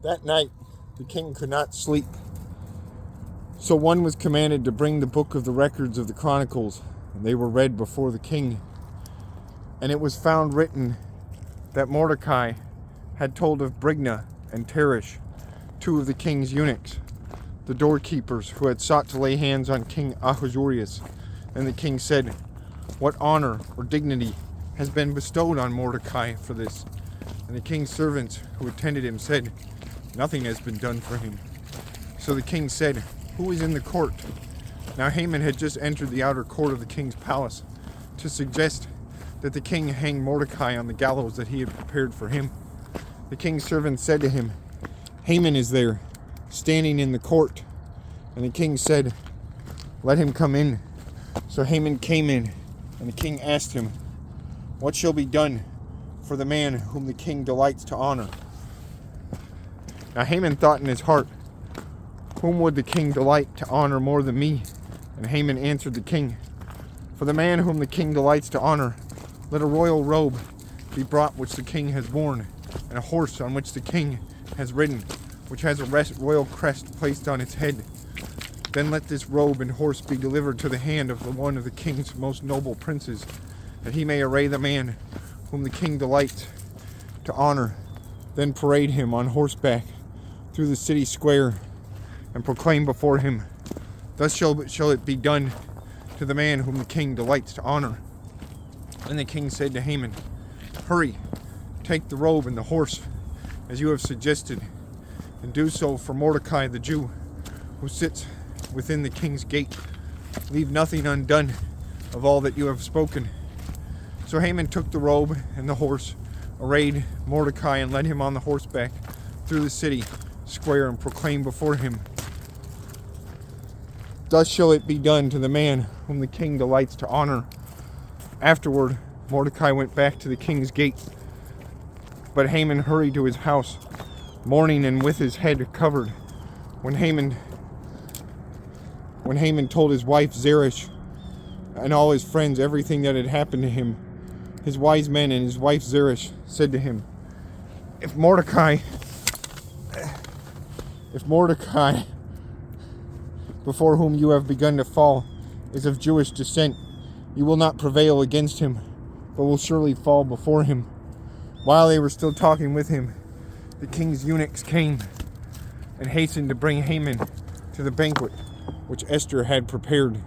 That night the king could not sleep. So one was commanded to bring the book of the records of the Chronicles, and they were read before the king. And it was found written that Mordecai had told of Brigna and Teresh, two of the king's eunuchs, the doorkeepers who had sought to lay hands on King Ahasuerus. And the king said, "What honor or dignity has been bestowed on Mordecai for this?" And the king's servants who attended him said, "Nothing has been done for him." So the king said, "Who is in the court?" Now Haman had just entered the outer court of the king's palace to suggest that the king hang Mordecai on the gallows that he had prepared for him. The king's servant said to him, "Haman is there, standing in the court." And the king said, "Let him come in." So Haman came in, and the king asked him, "What shall be done for the man whom the king delights to honor?" Now Haman thought in his heart, "Whom would the king delight to honor more than me?" And Haman answered the king, "For the man whom the king delights to honor, let a royal robe be brought which the king has worn, and a horse on which the king has ridden, which has a royal crest placed on its head. Then let this robe and horse be delivered to the hand of one of the king's most noble princes, that he may array the man whom the king delights to honor. Then parade him on horseback through the city square, and proclaim before him, 'Thus shall it be done to the man whom the king delights to honor.'" And the king said to Haman, "Hurry, take the robe and the horse, as you have suggested, and do so for Mordecai the Jew, who sits within the king's gate. Leave nothing undone of all that you have spoken." So Haman took the robe and the horse, arrayed Mordecai, and led him on the horseback through the city square, and proclaimed before him, "Thus shall it be done to the man whom the king delights to honor." Afterward, Mordecai went back to the king's gate, but Haman hurried to his house, mourning and with his head covered. When Haman told his wife Zeresh and all his friends everything that had happened to him, his wise men and his wife Zeresh said to him, If Mordecai, before whom you have begun to fall, is of Jewish descent, you will not prevail against him, but will surely fall before him." While they were still talking with him, the king's eunuchs came and hastened to bring Haman to the banquet which Esther had prepared.